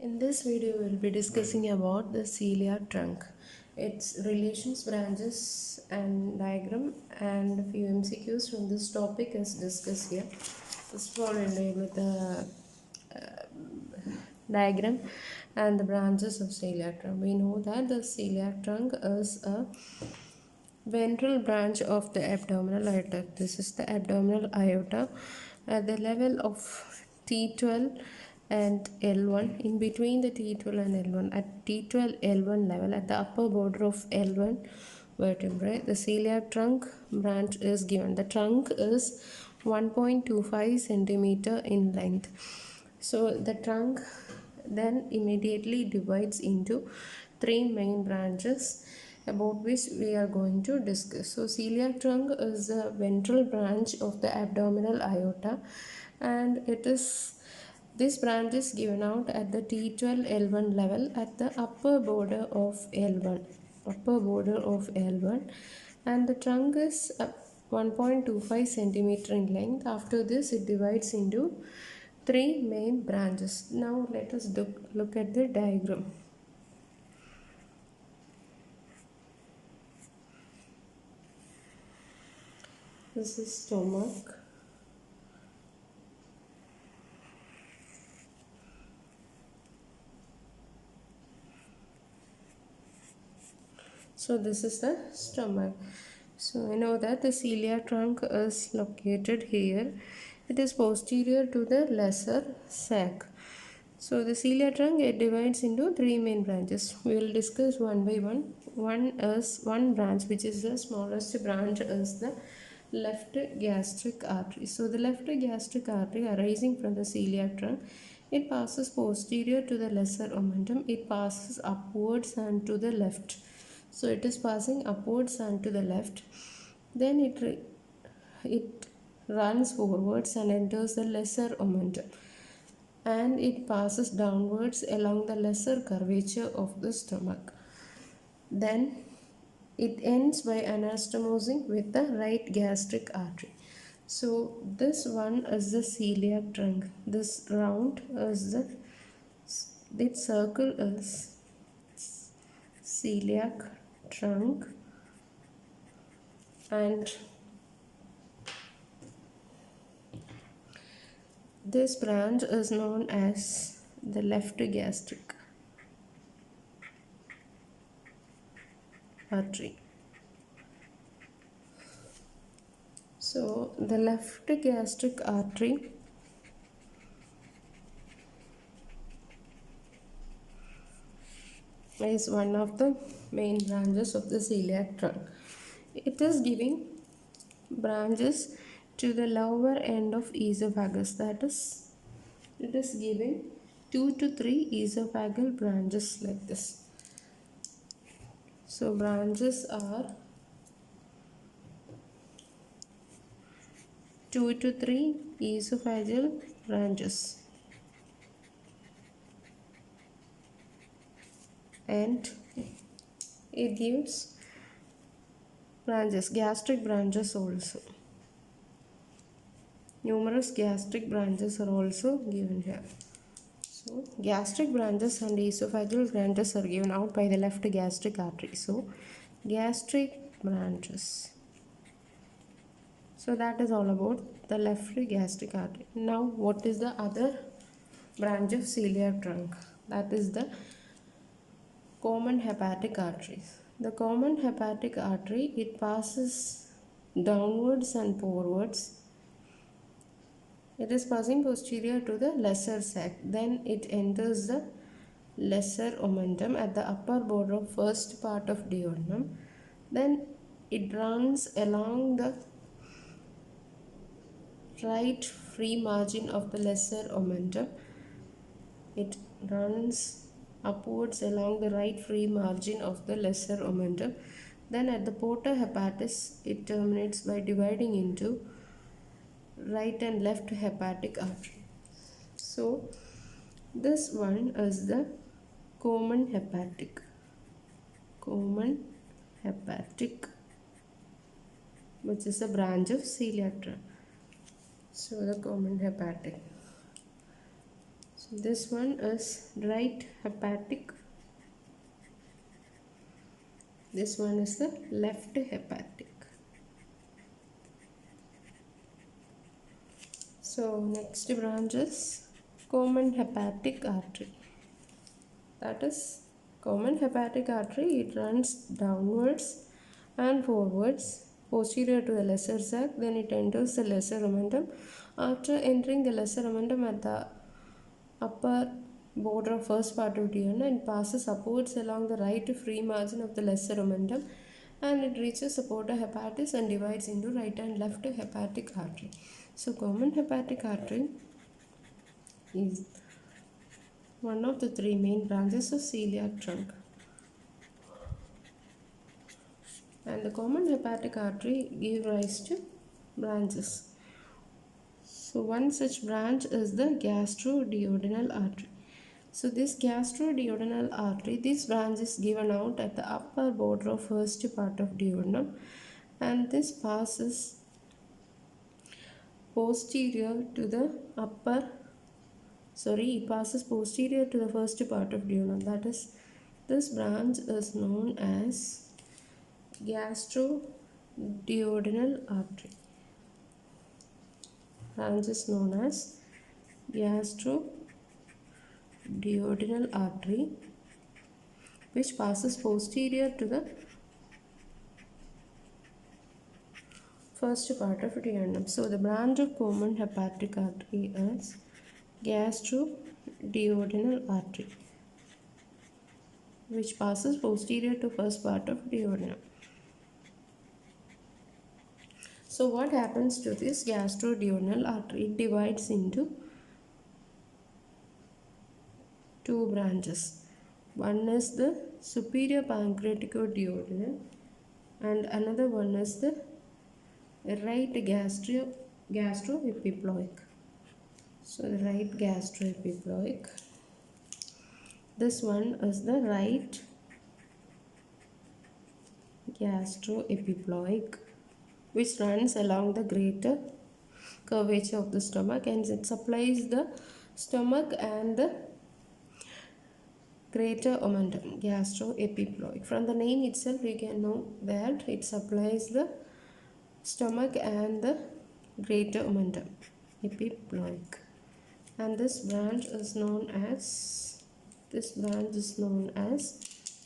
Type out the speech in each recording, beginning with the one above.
In this video, we'll be discussing about the celiac trunk, its relations, branches, and diagram, and a few MCQs from this topic is discussed here. First of all, we'll deal with the diagram and the branches of celiac trunk. We know that the celiac trunk is a ventral branch of the abdominal aorta. This is the abdominal aorta at the level of T12 and L1. In between the T12 and L1, at T12 L1 level, at the upper border of L1 vertebrae, the celiac trunk branch is given. The trunk is 1.25 centimeter in length. So the trunk then immediately divides into three main branches about which we are going to discuss. So celiac trunk is the ventral branch of the abdominal aorta, and this branch is given out at the T12L1 level at the upper border of L1, and the trunk is 1.25 centimeter in length. After this, it divides into three main branches. Now let us look at the diagram. This is stomach. So this is the stomach. So I know that the celiac trunk is located here. It is posterior to the lesser sac. So the celiac trunk, it divides into three main branches. We will discuss one by one. One branch, which is the smallest branch, is the left gastric artery. So the left gastric artery arising from the celiac trunk, it passes posterior to the lesser omentum. It passes upwards and to the left. So it is passing upwards and to the left. Then it runs forwards and enters the lesser omentum, and it passes downwards along the lesser curvature of the stomach. Then it ends by anastomosing with the right gastric artery. So this one is the celiac trunk. This round is this circle is celiac trunk, and this branch is known as the left gastric artery. So the left gastric artery is one of the main branches of the celiac trunk. It is giving branches to the lower end of esophagus. That is, it is giving 2 to 3 esophageal branches like this. So branches are 2 to 3 esophageal branches, and it gives branches, gastric branches also. Numerous gastric branches are also given here. So gastric branches and esophageal branches are given out by the left gastric artery. So gastric branches. So that is all about the left gastric artery. Now what is the other branch of celiac trunk? That is the common hepatic artery. The common hepatic artery, it passes downwards and forwards. It is passing posterior to the lesser sac. Then it enters the lesser omentum at the upper border of first part of duodenum. Then it runs along the right free margin of the lesser omentum. It runs upwards along the right free margin of the lesser omentum. Then at the porta hepatis, it terminates by dividing into right and left hepatic artery. So this one is the common hepatic which is a branch of celiac trunk. So the common hepatic. So this one is right hepatic. This one is the left hepatic. So next branch is common hepatic artery. That is common hepatic artery. It runs downwards and forwards, posterior to the lesser sac. Then it enters the lesser omentum. After entering the lesser omentum at the upper border of first part of duodenum, and passes upwards along the right free margin of the lesser omentum, and it reaches the porta hepatis and divides into right and left hepatic artery. So common hepatic artery is one of the three main branches of celiac trunk. And the common hepatic artery give rise to branches. So one such branch is the gastroduodenal artery. So this gastroduodenal artery, this branch is given out at the upper border of first part of duodenum, and this passes posterior to the it passes posterior to the first part of duodenum. That is, this branch is known as gastroduodenal artery. Branch is known as gastroduodenal artery, which passes posterior to the first part of duodenum. So the branch of common hepatic artery is gastroduodenal artery, which passes posterior to first part of duodenum. So what happens to this gastroduodenal artery? It divides into two branches. One is the superior pancreaticoduodenal and another one is the right gastroepiploic. So the right gastroepiploic. This one is the right gastroepiploic, which runs along the greater curvature of the stomach, and it supplies the stomach and the greater omentum, gastroepiploic. From the name itself, we can know that it supplies the stomach and the greater omentum, epiploic. And this branch is known as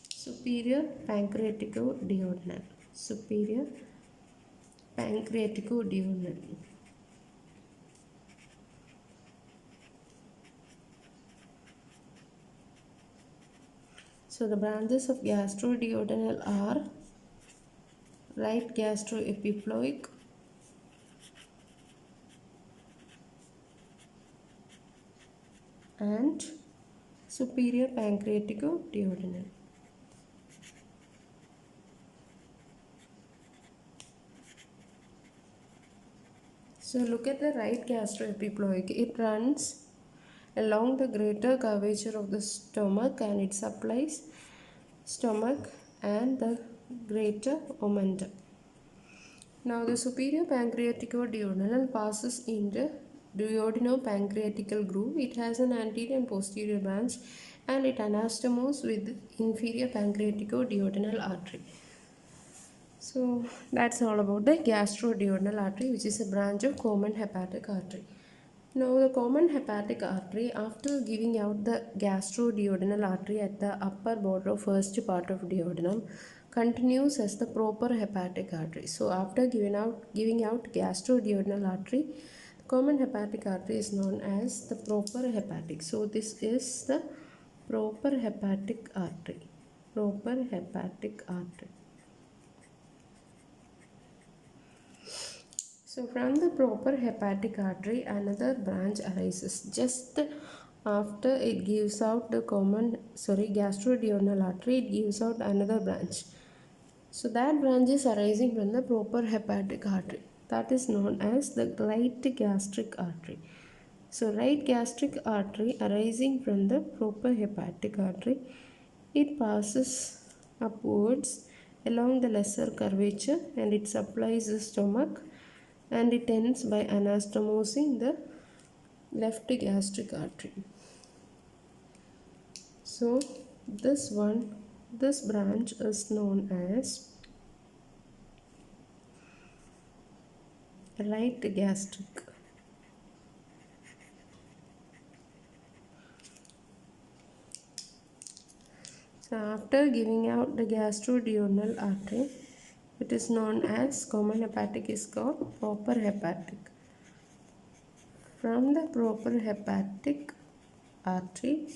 superior pancreaticoduodenal. Superior pancreaticoduodenal. So the branches of gastroduodenal are right gastroepiploic, and superior pancreaticoduodenal. So look at the right gastroepiploic. It runs along the greater curvature of the stomach, and it supplies stomach and the greater omentum. Now the superior pancreaticoduodenal passes in the duodeno-pancreatical groove. It has an anterior and posterior branch, and it anastomoses with the inferior pancreaticoduodenal artery. So that's all about the gastroduodenal artery, which is a branch of common hepatic artery. Now the common hepatic artery, after giving out the gastroduodenal artery at the upper border of first part of duodenum, continues as the proper hepatic artery. So after giving out gastroduodenal artery, the common hepatic artery is known as the proper hepatic. So this is the proper hepatic artery. Proper hepatic artery. So from the proper hepatic artery, another branch arises just after it gives out the gastroduodenal artery. It gives out another branch. So that branch is arising from the proper hepatic artery. That is known as the right gastric artery. So right gastric artery arising from the proper hepatic artery, it passes upwards along the lesser curvature, and it supplies the stomach, and it ends by anastomosing the left gastric artery. So this branch is known as right gastric. So after giving out the gastroduodenal artery, it is known as common hepatic is called proper hepatic. From the proper hepatic artery,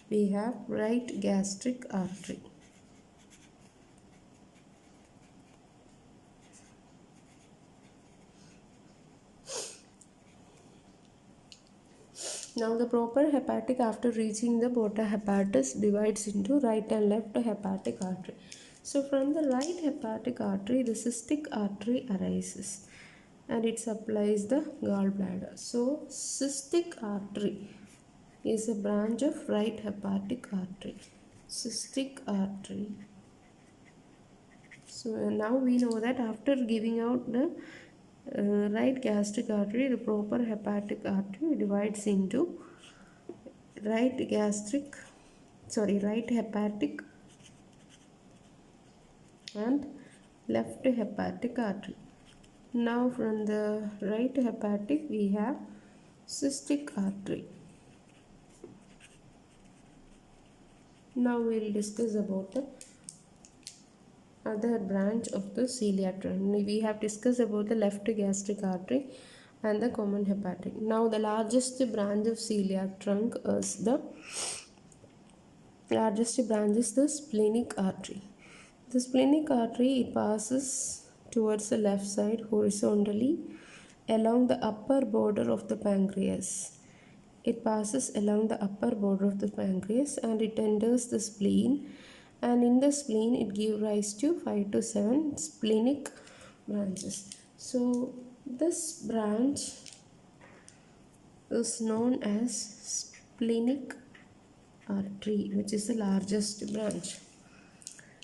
we have right gastric artery. Now the proper hepatic after reaching the porta hepatis divides into right and left hepatic artery. So from the right hepatic artery, the cystic artery arises and it supplies the gallbladder. So cystic artery is a branch of right hepatic artery. Cystic artery. So now we know that after giving out the right gastric artery, the proper hepatic artery divides into right hepatic and left hepatic artery. Now from the right hepatic we have cystic artery. Now we will discuss about the other branch of the celiac trunk. We have discussed about the left gastric artery and the common hepatic. Now the largest branch of celiac trunk is the splenic artery. The splenic artery, it passes towards the left side horizontally along the upper border of the pancreas. It passes along the upper border of the pancreas and it enters the spleen, and in the spleen it gives rise to 5 to 7 splenic branches. So this branch is known as splenic artery, which is the largest branch.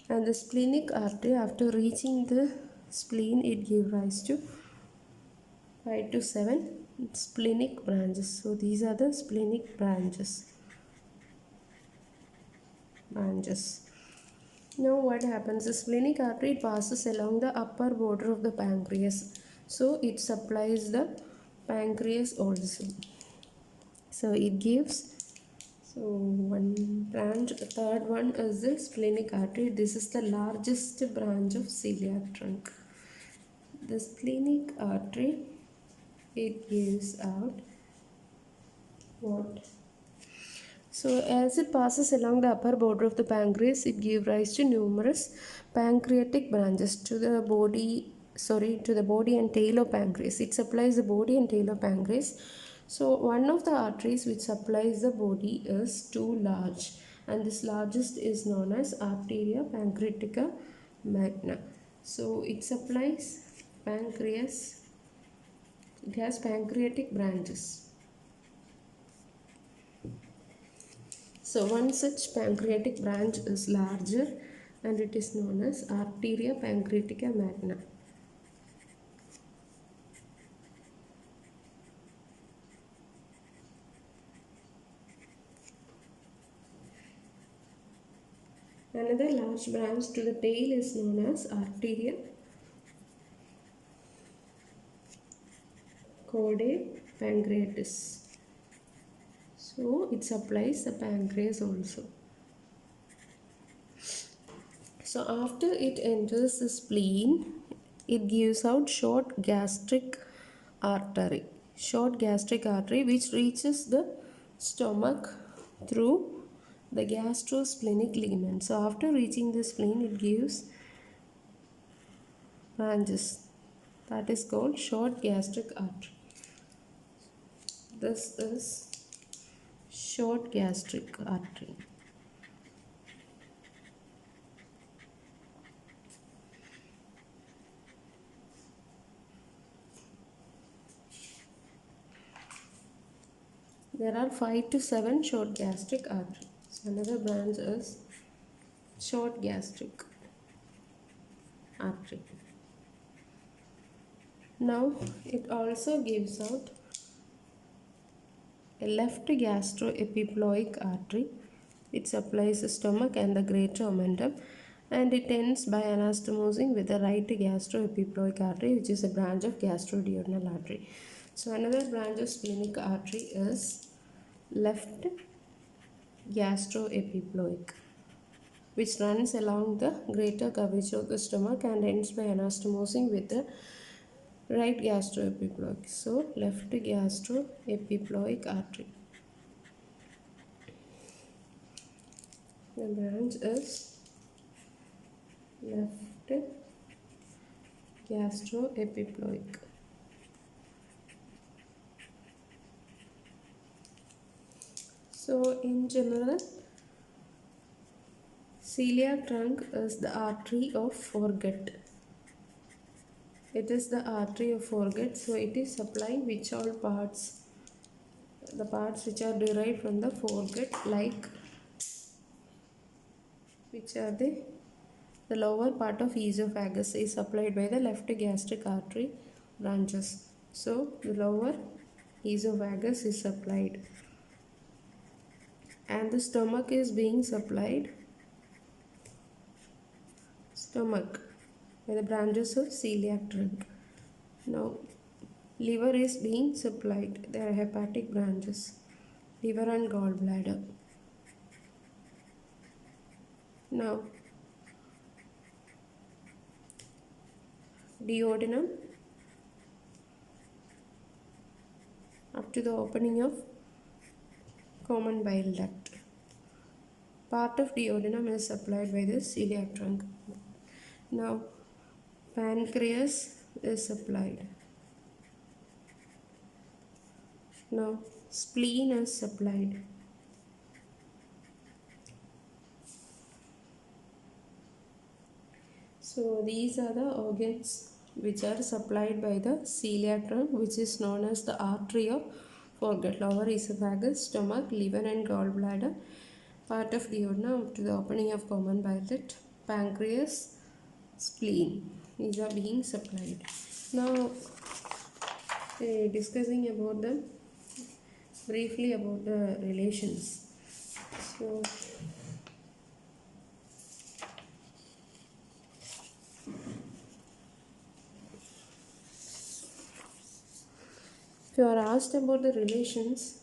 And the splenic artery, after reaching the spleen, it gives rise to 5 to 7 splenic branches. So these are the splenic branches. Now what happens? The splenic artery passes along the upper border of the pancreas. So it supplies the pancreas also. So it gives, so one branch, the third one is the splenic artery. This is the largest branch of celiac trunk. The splenic artery, it gives out what? So as it passes along the upper border of the pancreas, it gives rise to numerous pancreatic branches to the body and tail of pancreas. It supplies the body and tail of pancreas. So one of the arteries which supplies the body is too large, and this largest is known as arteria pancreatica magna. So it supplies pancreas. It has pancreatic branches. So one such pancreatic branch is larger and it is known as arteria pancreatica magna. Another large branch to the tail is known as arteria chordae pancreatis. So it supplies the pancreas also. So after it enters the spleen, it gives out short gastric artery. Short gastric artery which reaches the stomach through the gastrosplenic ligament. So after reaching the spleen, it gives branches. That is called short gastric artery. This is short gastric artery. There are 5 to 7 short gastric arteries. So another branch is short gastric artery. Now it also gives out a left gastroepiploic artery. It supplies the stomach and the greater omentum, and it ends by anastomosing with the right gastroepiploic artery, which is a branch of gastroduodenal artery. So another branch of splenic artery is left gastroepiploic, which runs along the greater curvature of the stomach and ends by anastomosing with the right gastroepiploic. So left gastroepiploic artery. The branch is left gastroepiploic. So in general, celiac trunk is the artery of foregut. It is the artery of foregut, so it is supplying which all parts, the parts which are derived from the foregut, like which are the lower part of esophagus is supplied by the left gastric artery branches. So the lower esophagus is supplied, and the stomach is being supplied, stomach, by the branches of celiac trunk. Now liver is being supplied. There are hepatic branches, liver and gallbladder. Now duodenum up to the opening of common bile duct. Part of duodenum is supplied by the celiac trunk. Now pancreas is supplied. Now spleen is supplied. So these are the organs which are supplied by the celiac trunk, which is known as the artery of foregut. Lower esophagus, stomach, liver and gallbladder, part of duodenum up to the opening of common bile duct, pancreas, spleen. These are being supplied. Now discussing about them briefly about the relations. So if you are asked about the relations,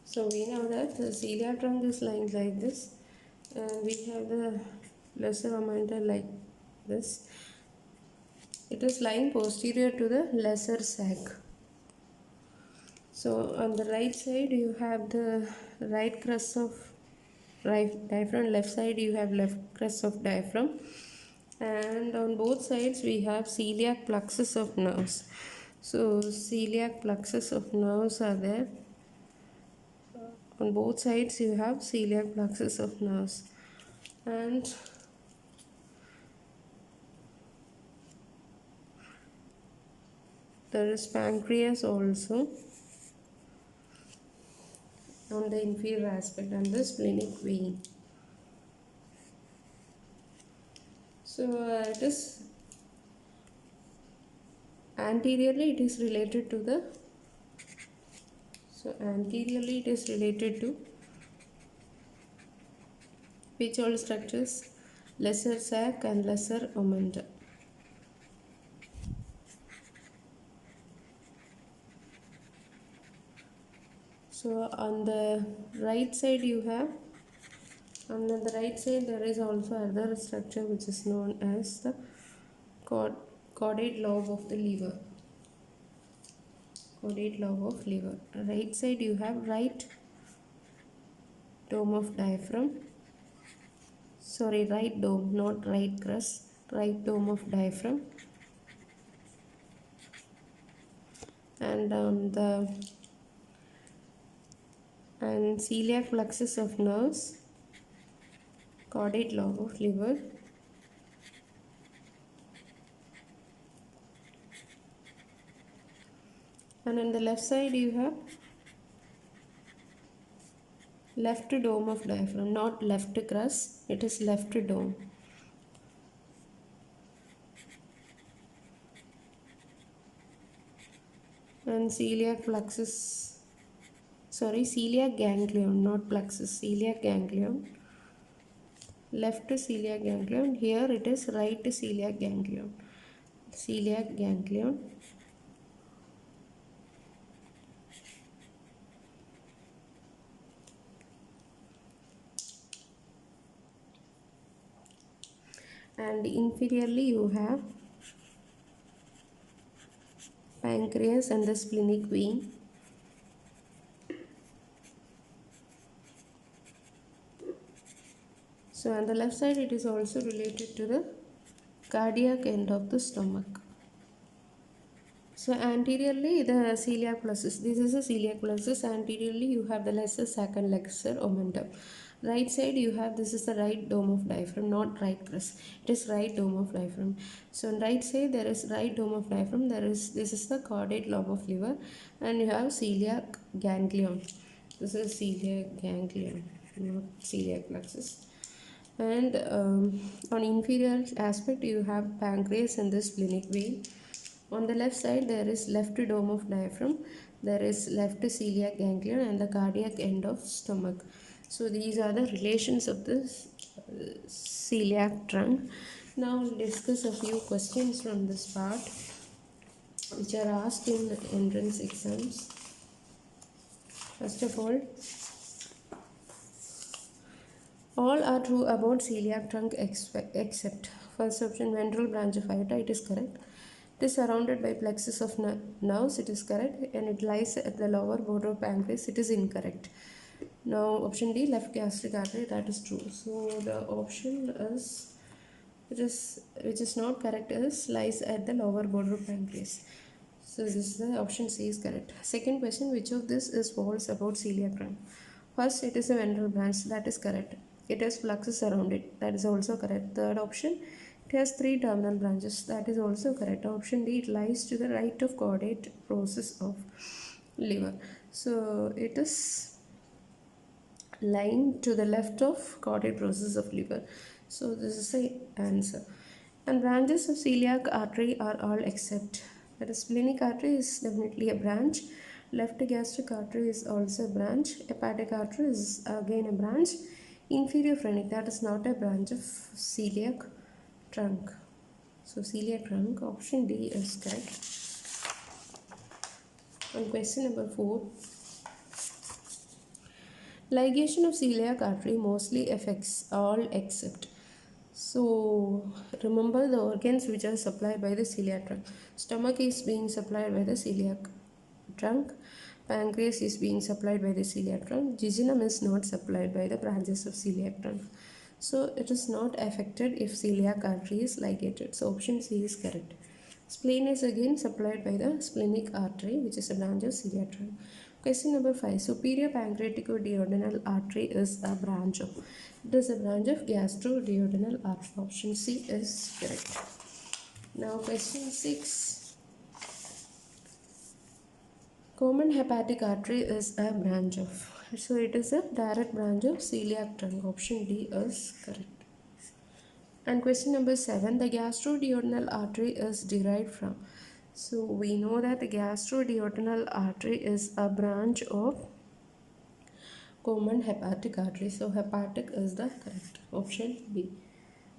so we know that the celiac trunk is lying like this, and we have the lesser omentum like this. It is lying posterior to the lesser sac. So on the right side you have the right crest of right diaphragm, left side you have left crest of diaphragm, and on both sides we have celiac plexus of nerves. So celiac plexus of nerves are there. On both sides you have celiac plexus of nerves, and there is pancreas also on the inferior aspect and the splenic vein. So it is anteriorly it is related to the, so anteriorly it is related to which all structures? Lesser sac and lesser omentum. So on the right side you have, on the right side there is also another structure which is known as the caudate lobe of the liver. Caudate lobe of liver. Right side you have right dome of diaphragm. Sorry, right dome, not right crest. Right dome of diaphragm. And on the celiac plexus of nerves, caudate lobe of liver, and on the left side you have left dome of diaphragm, not left crest, it is left dome. and celiac plexus, sorry, celiac ganglion, not plexus, celiac ganglion, left celiac ganglion, here it is right celiac ganglion, celiac ganglion. And inferiorly you have pancreas and the splenic vein. So on the left side it is also related to the cardiac end of the stomach. So anteriorly the celiac plexus, this is a celiac plexus, anteriorly you have the lesser sac and lesser omentum. Right side you have, this is the right dome of diaphragm, not right crest, it is right dome of diaphragm. So on right side there is right dome of diaphragm, there is, this is the caudate lobe of liver, and you have celiac ganglion. This is celiac ganglion, not celiac plexus. And on inferior aspect you have pancreas and the splenic vein. On the left side there is left dome of diaphragm, there is left celiac ganglion and the cardiac end of stomach. So these are the relations of the celiac trunk. Now we'll discuss a few questions from this part which are asked in entrance exams. First of all are true about celiac trunk except first option, ventral branch of aorta, it is correct. It is surrounded by plexus of nerves, it is correct, and it lies at the lower border of pancreas, it is incorrect. Now option D, left gastric artery, that is true. So the option is, which is not correct, is lies at the lower border of pancreas. So this is the option C is correct. Second question, which of this is false about celiac trunk? First, it is a ventral branch, that is correct. It has plexus around it, that is also correct. Third option, it has 3 terminal branches, that is also correct. Option D, it lies to the right of caudate process of liver. So it is lying to the left of caudate process of liver. So this is the answer. And branches of celiac artery are all except, that is splenic artery is definitely a branch, left gastric artery is also a branch, hepatic artery is again a branch, inferior phrenic, that is not a branch of celiac trunk. So celiac trunk, option D is correct. And question number 4, ligation of celiac artery mostly affects all except. So remember the organs which are supplied by the celiac trunk. Stomach is being supplied by the celiac trunk. Pancreas is being supplied by the celiac trunk. Jejunum is not supplied by the branches of celiac trunk. So it is not affected if celiac artery is ligated. So option C is correct. Spleen is again supplied by the splenic artery, which is a branch of celiac trunk. Question number 5. Superior pancreaticoduodenal artery is a branch of. It is a branch of gastroduodenal artery. Option C is correct. Now question 6. Common hepatic artery is a branch of. So it is a direct branch of celiac trunk. Option D is correct. And question number 7. The gastroduodenal artery is derived from. So we know that the gastroduodenal artery is a branch of common hepatic artery. So hepatic is the correct option B.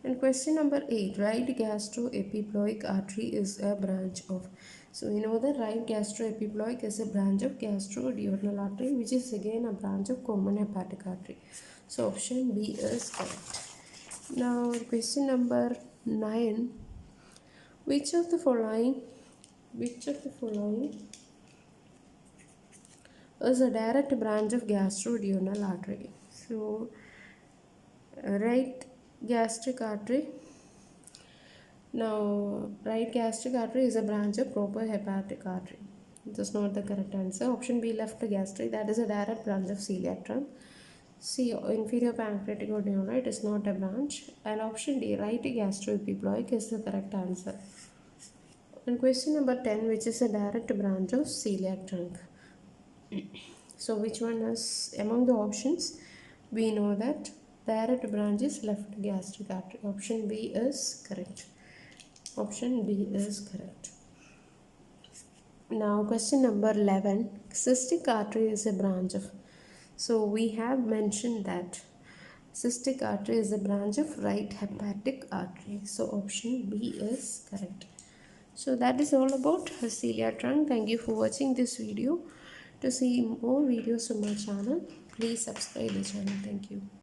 And question number 8, right gastroepiploic artery is a branch of. So we know that right gastroepiploic is a branch of gastroduodenal artery, which is again a branch of common hepatic artery. So option B is correct. Now question number 9, which of the following is a direct branch of gastroduodenal artery? So right gastric artery. Now right gastric artery is a branch of proper hepatic artery. That's not the correct answer. Option B, left gastric, that is a direct branch of celiac trunk. C, inferior pancreaticoduodenal, it is not a branch. And option D, right gastroepiploic, is the correct answer. And question number 10, which is a direct branch of celiac trunk? So which one is among the options? We know that direct branch is left gastric artery. Option B is correct. Option B is correct. Now question number 11. Cystic artery is a branch of. So we have mentioned that cystic artery is a branch of right hepatic artery. So option B is correct. So that is all about celiac trunk. Thank you for watching this video. To see more videos from my channel, please subscribe the channel. Thank you.